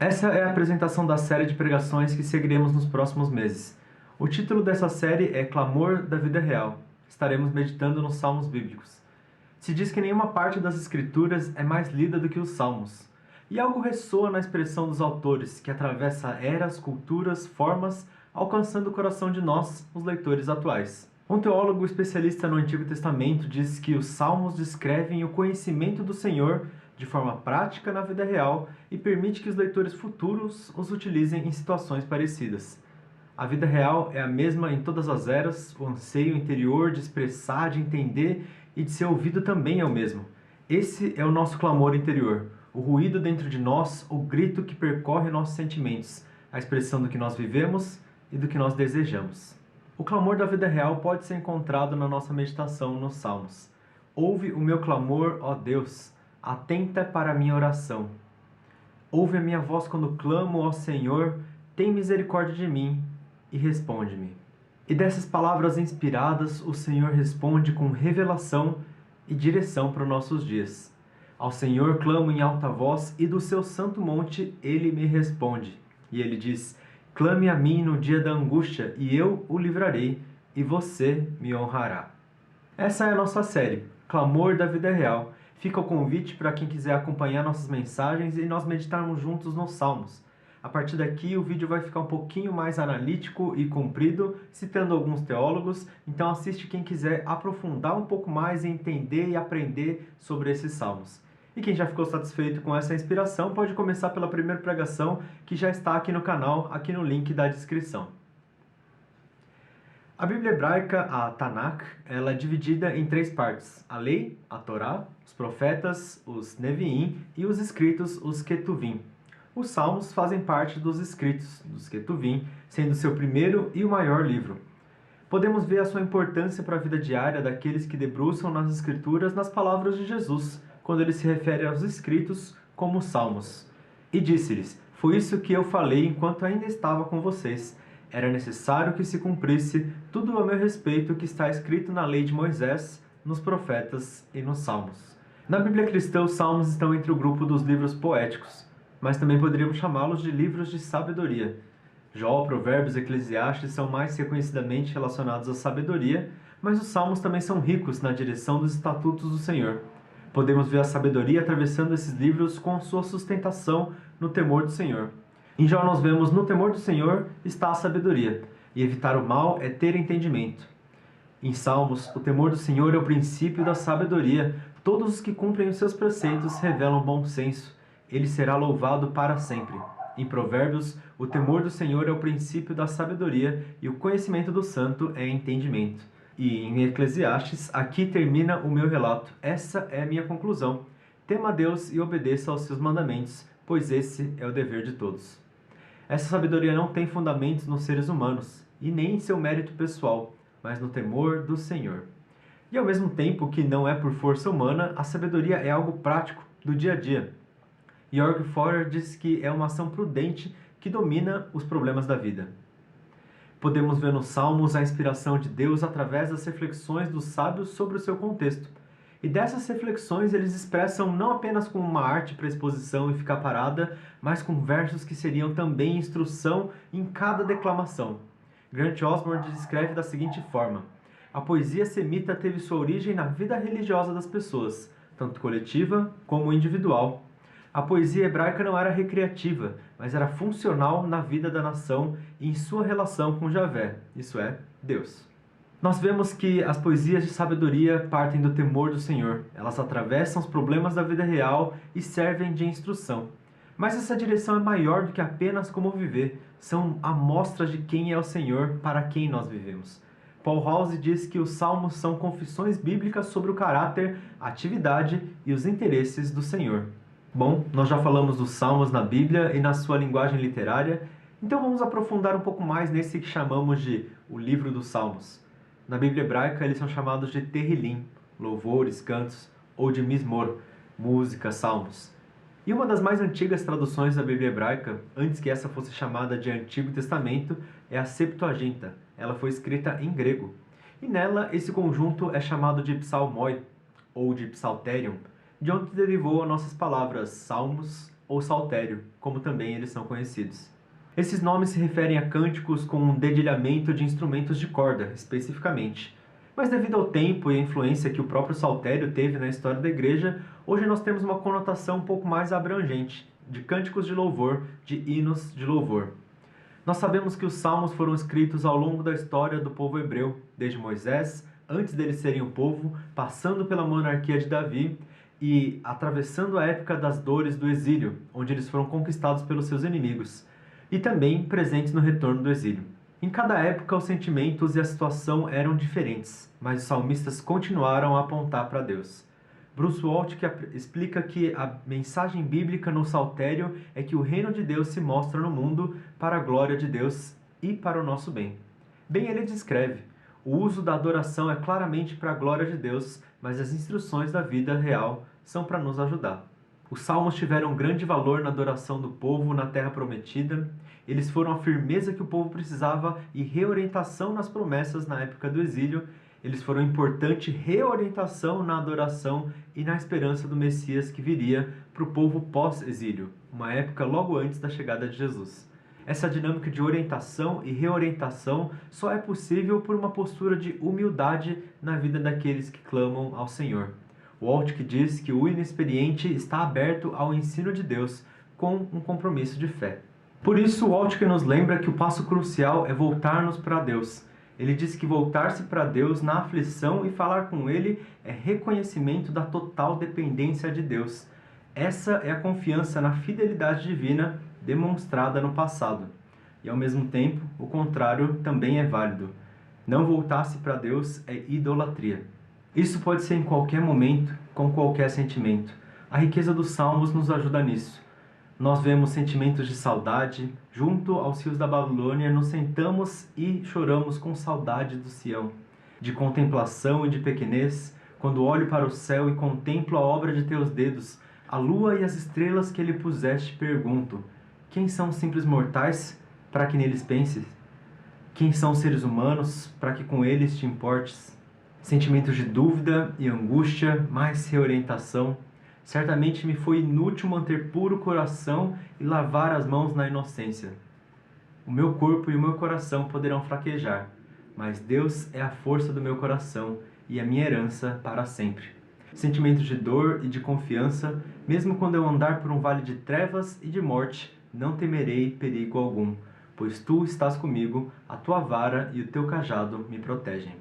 Essa é a apresentação da série de pregações que seguiremos nos próximos meses. O título dessa série é Clamor da Vida Real. Estaremos meditando nos Salmos Bíblicos. Se diz que nenhuma parte das Escrituras é mais lida do que os Salmos. E algo ressoa na expressão dos autores, que atravessa eras, culturas, formas, alcançando o coração de nós, os leitores atuais. Um teólogo especialista no Antigo Testamento diz que os Salmos descrevem o conhecimento do Senhor de forma prática na vida real e permite que os leitores futuros os utilizem em situações parecidas. A vida real é a mesma em todas as eras, o anseio interior de expressar, de entender e de ser ouvido também é o mesmo. Esse é o nosso clamor interior, o ruído dentro de nós, o grito que percorre nossos sentimentos, a expressão do que nós vivemos e do que nós desejamos. O clamor da vida real pode ser encontrado na nossa meditação nos Salmos. Ouve o meu clamor, ó Deus, atenta para a minha oração. Ouve a minha voz quando clamo, ó Senhor, tem misericórdia de mim e responde-me. E dessas palavras inspiradas, o Senhor responde com revelação e direção para os nossos dias. Ao Senhor clamo em alta voz e do seu santo monte ele me responde. E ele diz, clame a mim no dia da angústia e eu o livrarei e você me honrará. Essa é a nossa série, Clamor da Vida Real. Fica o convite para quem quiser acompanhar nossas mensagens e nós meditarmos juntos nos Salmos. A partir daqui o vídeo vai ficar um pouquinho mais analítico e comprido, citando alguns teólogos, então assiste quem quiser aprofundar um pouco mais e entender e aprender sobre esses Salmos. E quem já ficou satisfeito com essa inspiração pode começar pela primeira pregação que já está aqui no canal, aqui no link da descrição. A Bíblia hebraica, a Tanakh, ela é dividida em três partes: a lei, a Torá, os profetas, os Neviim e os escritos, os Ketuvim. Os Salmos fazem parte dos escritos, dos Ketuvim, sendo seu primeiro e o maior livro. Podemos ver a sua importância para a vida diária daqueles que debruçam nas Escrituras nas palavras de Jesus, quando ele se refere aos escritos como os Salmos. E disse-lhes, foi isso que eu falei enquanto ainda estava com vocês. Era necessário que se cumprisse tudo a meu respeito que está escrito na lei de Moisés, nos profetas e nos Salmos. Na Bíblia cristã, os Salmos estão entre o grupo dos livros poéticos, mas também poderíamos chamá-los de livros de sabedoria. Jó, Provérbios e Eclesiastes são mais reconhecidamente relacionados à sabedoria, mas os Salmos também são ricos na direção dos estatutos do Senhor. Podemos ver a sabedoria atravessando esses livros com sua sustentação no temor do Senhor. Em Jó nós vemos, no temor do Senhor está a sabedoria, e evitar o mal é ter entendimento. Em Salmos, o temor do Senhor é o princípio da sabedoria. Todos os que cumprem os seus preceitos revelam bom senso. Ele será louvado para sempre. Em Provérbios, o temor do Senhor é o princípio da sabedoria, e o conhecimento do santo é entendimento. E em Eclesiastes, aqui termina o meu relato. Essa é a minha conclusão. Tema a Deus e obedeça aos seus mandamentos, pois esse é o dever de todos. Essa sabedoria não tem fundamentos nos seres humanos, e nem em seu mérito pessoal, mas no temor do Senhor. E ao mesmo tempo que não é por força humana, a sabedoria é algo prático, do dia a dia. Jorg Forer diz que é uma ação prudente que domina os problemas da vida. Podemos ver nos Salmos a inspiração de Deus através das reflexões dos sábios sobre o seu contexto. E dessas reflexões eles expressam não apenas com uma arte para exposição e ficar parada, mas com versos que seriam também instrução em cada declamação. Grant Osborne descreve da seguinte forma: a poesia semita teve sua origem na vida religiosa das pessoas, tanto coletiva como individual. A poesia hebraica não era recreativa, mas era funcional na vida da nação e em sua relação com Javé, isso é, Deus. Nós vemos que as poesias de sabedoria partem do temor do Senhor. Elas atravessam os problemas da vida real e servem de instrução. Mas essa direção é maior do que apenas como viver. São amostras de quem é o Senhor para quem nós vivemos. Paul House diz que os Salmos são confissões bíblicas sobre o caráter, a atividade e os interesses do Senhor. Bom, nós já falamos dos Salmos na Bíblia e na sua linguagem literária, então vamos aprofundar um pouco mais nesse que chamamos de o livro dos Salmos. Na Bíblia hebraica, eles são chamados de Terrilim, louvores, cantos, ou de Mismor, música, salmos. E uma das mais antigas traduções da Bíblia hebraica, antes que essa fosse chamada de Antigo Testamento, é a Septuaginta. Ela foi escrita em grego. E nela, esse conjunto é chamado de psalmoi, ou de psalterium, de onde derivou as nossas palavras salmos ou saltério, como também eles são conhecidos. Esses nomes se referem a cânticos com um dedilhamento de instrumentos de corda, especificamente. Mas devido ao tempo e à influência que o próprio saltério teve na história da igreja, hoje nós temos uma conotação um pouco mais abrangente, de cânticos de louvor, de hinos de louvor. Nós sabemos que os salmos foram escritos ao longo da história do povo hebreu, desde Moisés, antes deles serem um povo, passando pela monarquia de Davi e atravessando a época das dores do exílio, onde eles foram conquistados pelos seus inimigos, e também presentes no retorno do exílio. Em cada época, os sentimentos e a situação eram diferentes, mas os salmistas continuaram a apontar para Deus. Bruce Waltke explica que a mensagem bíblica no Saltério é que o reino de Deus se mostra no mundo para a glória de Deus e para o nosso bem. Bem, ele descreve: o uso da adoração é claramente para a glória de Deus, mas as instruções da vida real são para nos ajudar. Os salmos tiveram grande valor na adoração do povo na terra prometida. Eles foram a firmeza que o povo precisava e reorientação nas promessas na época do exílio. Eles foram importante reorientação na adoração e na esperança do Messias que viria para o povo pós-exílio, uma época logo antes da chegada de Jesus. Essa dinâmica de orientação e reorientação só é possível por uma postura de humildade na vida daqueles que clamam ao Senhor. Waltke diz que o inexperiente está aberto ao ensino de Deus com um compromisso de fé. Por isso, Waltke nos lembra que o passo crucial é voltar-nos para Deus. Ele diz que voltar-se para Deus na aflição e falar com Ele é reconhecimento da total dependência de Deus. Essa é a confiança na fidelidade divina demonstrada no passado. E ao mesmo tempo, o contrário também é válido. Não voltar-se para Deus é idolatria. Isso pode ser em qualquer momento, com qualquer sentimento. A riqueza dos salmos nos ajuda nisso. Nós vemos sentimentos de saudade. Junto aos rios da Babilônia, nos sentamos e choramos com saudade do Sião. De contemplação e de pequenez, quando olho para o céu e contemplo a obra de teus dedos, a lua e as estrelas que ele puseste, pergunto: quem são os simples mortais, para que neles penses? Quem são os seres humanos, para que com eles te importes? Sentimentos de dúvida e angústia, mais reorientação. Certamente me foi inútil manter puro o coração e lavar as mãos na inocência. O meu corpo e o meu coração poderão fraquejar, mas Deus é a força do meu coração e a minha herança para sempre. Sentimentos de dor e de confiança, mesmo quando eu andar por um vale de trevas e de morte, não temerei perigo algum, pois tu estás comigo, a tua vara e o teu cajado me protegem.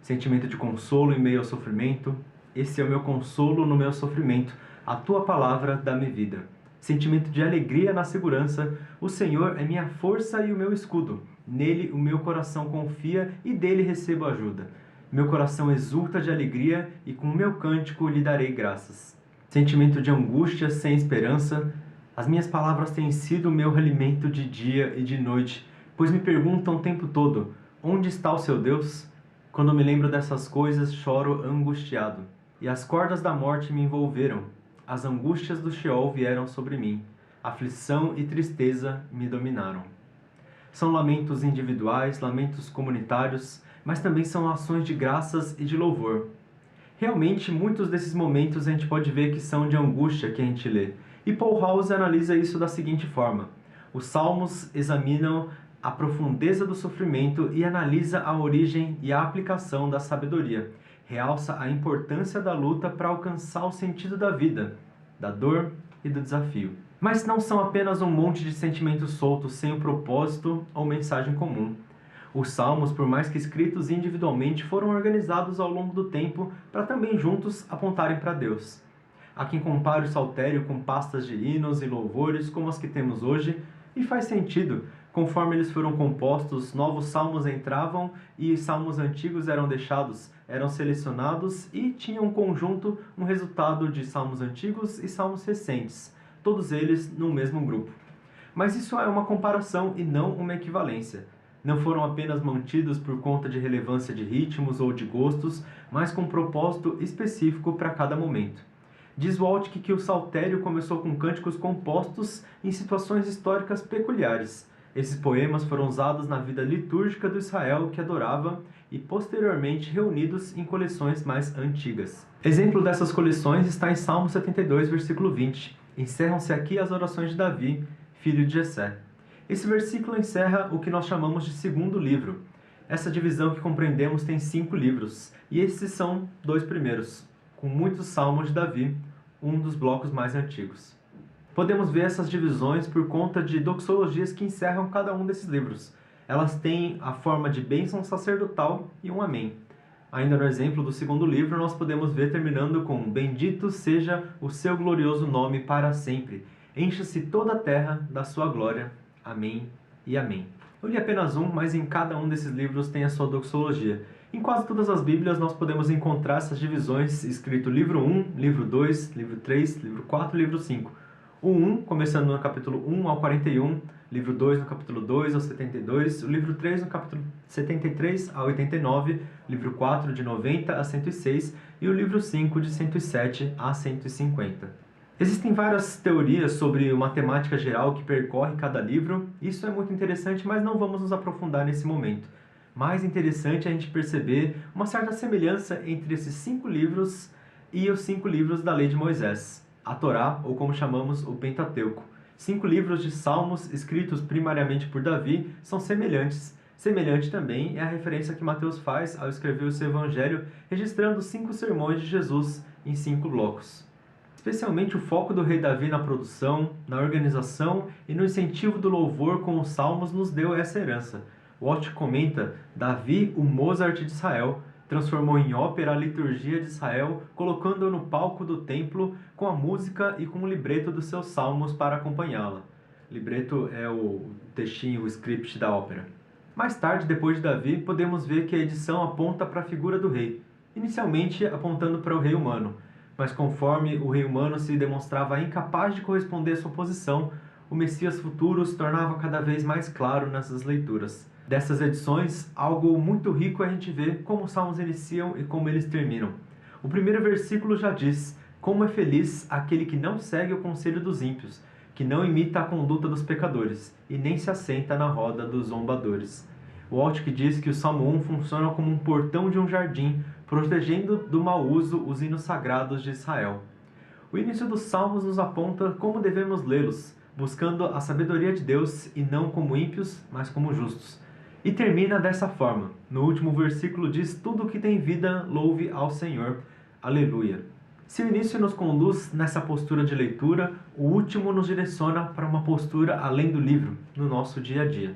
Sentimento de consolo em meio ao sofrimento. Esse é o meu consolo no meu sofrimento. A tua palavra dá-me vida. Sentimento de alegria na segurança. O Senhor é minha força e o meu escudo. Nele o meu coração confia e dele recebo ajuda. Meu coração exulta de alegria e com o meu cântico lhe darei graças. Sentimento de angústia sem esperança. As minhas palavras têm sido o meu alimento de dia e de noite, pois me perguntam o tempo todo: onde está o seu Deus? Quando me lembro dessas coisas, choro angustiado. E as cordas da morte me envolveram. As angústias do Sheol vieram sobre mim. Aflição e tristeza me dominaram. São lamentos individuais, lamentos comunitários, mas também são ações de graças e de louvor. Realmente, muitos desses momentos a gente pode ver que são de angústia que a gente lê. E Paul House analisa isso da seguinte forma: os salmos examinam a profundeza do sofrimento e analisa a origem e a aplicação da sabedoria. Realça a importância da luta para alcançar o sentido da vida, da dor e do desafio. Mas não são apenas um monte de sentimentos soltos sem um propósito ou mensagem comum. Os salmos, por mais que escritos individualmente, foram organizados ao longo do tempo para também juntos apontarem para Deus. Há quem compare o saltério com pastas de hinos e louvores como as que temos hoje, e faz sentido. Conforme eles foram compostos, novos salmos entravam e salmos antigos eram deixados, eram selecionados e tinham um conjunto, um resultado de salmos antigos e salmos recentes, todos eles no mesmo grupo. Mas isso é uma comparação e não uma equivalência. Não foram apenas mantidos por conta de relevância de ritmos ou de gostos, mas com um propósito específico para cada momento. Diz Waltke que o saltério começou com cânticos compostos em situações históricas peculiares. Esses poemas foram usados na vida litúrgica do Israel que adorava e posteriormente reunidos em coleções mais antigas. Exemplo dessas coleções está em Salmo 72, versículo 20. Encerram-se aqui as orações de Davi, filho de Jessé. Esse versículo encerra o que nós chamamos de segundo livro. Essa divisão que compreendemos tem 5 livros, e esses são 2 primeiros, com muitos salmos de Davi, um dos blocos mais antigos. Podemos ver essas divisões por conta de doxologias que encerram cada um desses livros. Elas têm a forma de bênção sacerdotal e um amém. Ainda no exemplo do segundo livro, nós podemos ver terminando com Bendito seja o seu glorioso nome para sempre. Encha-se toda a terra da sua glória. Amém e amém. Eu li apenas um, mas em cada um desses livros tem a sua doxologia. Em quase todas as Bíblias nós podemos encontrar essas divisões escrito livro 1, livro 2, livro 3, livro 4 e livro 5. O 1, começando no capítulo 1 ao 41, livro 2 no capítulo 2 ao 72, o livro 3 no capítulo 73 ao 89, livro 4 de 90 a 106 e o livro 5 de 107 a 150. Existem várias teorias sobre uma temática geral que percorre cada livro. Isso é muito interessante, mas não vamos nos aprofundar nesse momento. Mais interessante é a gente perceber uma certa semelhança entre esses 5 livros e os 5 livros da Lei de Moisés. A Torá, ou como chamamos o Pentateuco. 5 livros de salmos escritos primariamente por Davi são semelhantes. Semelhante também é a referência que Mateus faz ao escrever o seu evangelho, registrando 5 sermões de Jesus em 5 blocos. Especialmente o foco do rei Davi na produção, na organização e no incentivo do louvor com os salmos nos deu essa herança. Watt comenta: Davi, o Mozart de Israel, transformou em ópera a liturgia de Israel, colocando-a no palco do templo com a música e com o libreto dos seus salmos para acompanhá-la. Libreto é o textinho, o script da ópera. Mais tarde, depois de Davi, podemos ver que a edição aponta para a figura do rei, inicialmente apontando para o rei humano, mas conforme o rei humano se demonstrava incapaz de corresponder à sua posição, o Messias futuro se tornava cada vez mais claro nessas leituras. Dessas edições, algo muito rico a gente vê como os salmos iniciam e como eles terminam. O primeiro versículo já diz: como é feliz aquele que não segue o conselho dos ímpios, que não imita a conduta dos pecadores, e nem se assenta na roda dos zombadores. O Altke diz que o Salmo 1 funciona como um portão de um jardim, protegendo do mau uso os hinos sagrados de Israel. O início dos Salmos nos aponta como devemos lê-los, buscando a sabedoria de Deus e não como ímpios, mas como justos. E termina dessa forma. No último versículo diz: tudo que tem vida, louve ao Senhor. Aleluia. Se o início nos conduz nessa postura de leitura, o último nos direciona para uma postura além do livro, no nosso dia a dia.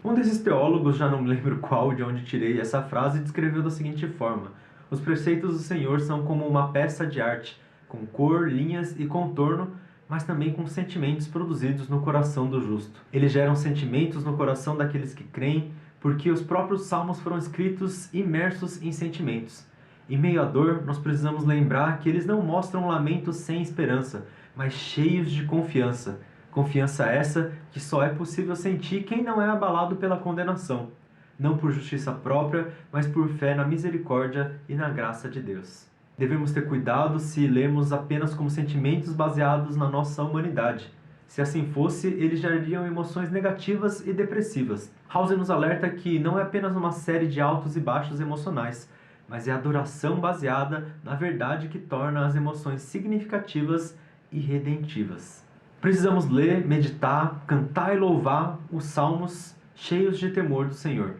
Um desses teólogos, já não me lembro qual, de onde tirei essa frase, descreveu da seguinte forma: os preceitos do Senhor são como uma peça de arte, com cor, linhas e contorno, mas também com sentimentos produzidos no coração do justo. Eles geram sentimentos no coração daqueles que creem, porque os próprios salmos foram escritos imersos em sentimentos. Em meio à dor, nós precisamos lembrar que eles não mostram lamentos sem esperança, mas cheios de confiança. Confiança essa que só é possível sentir quem não é abalado pela condenação, não por justiça própria, mas por fé na misericórdia e na graça de Deus. Devemos ter cuidado se lemos apenas como sentimentos baseados na nossa humanidade. Se assim fosse, eles gerariam emoções negativas e depressivas. Hauser nos alerta que não é apenas uma série de altos e baixos emocionais, mas é a adoração baseada na verdade que torna as emoções significativas e redentivas. Precisamos ler, meditar, cantar e louvar os salmos cheios de temor do Senhor.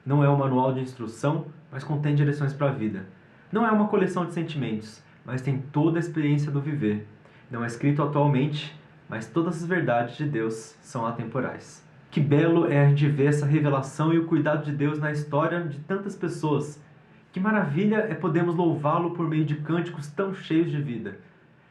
Não é um manual de instrução, mas contém direções para a vida. Não é uma coleção de sentimentos, mas tem toda a experiência do viver. Não é escrito atualmente, mas todas as verdades de Deus são atemporais. Que belo é a gente ver essa revelação e o cuidado de Deus na história de tantas pessoas. Que maravilha é podermos louvá-lo por meio de cânticos tão cheios de vida.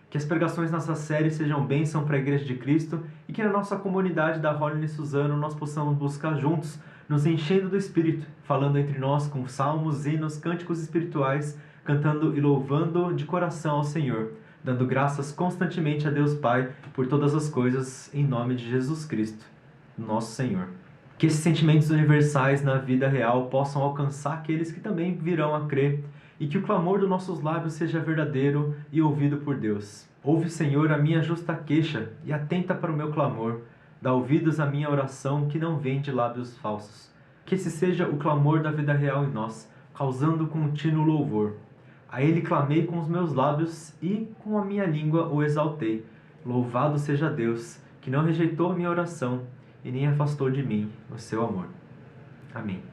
Que as pregações nessa série sejam bênção para a Igreja de Cristo e que na nossa comunidade da Holly Suzano nós possamos buscar juntos, nos enchendo do Espírito, falando entre nós com salmos, hinos, cânticos espirituais, cantando e louvando de coração ao Senhor, dando graças constantemente a Deus Pai por todas as coisas, em nome de Jesus Cristo, nosso Senhor. Que esses sentimentos universais na vida real possam alcançar aqueles que também virão a crer, e que o clamor dos nossos lábios seja verdadeiro e ouvido por Deus. Ouve, Senhor, a minha justa queixa e atenta para o meu clamor. Dá ouvidos à minha oração que não vem de lábios falsos. Que esse seja o clamor da vida real em nós, causando contínuo louvor. A ele clamei com os meus lábios e com a minha língua o exaltei. Louvado seja Deus, que não rejeitou minha oração e nem afastou de mim o seu amor. Amém.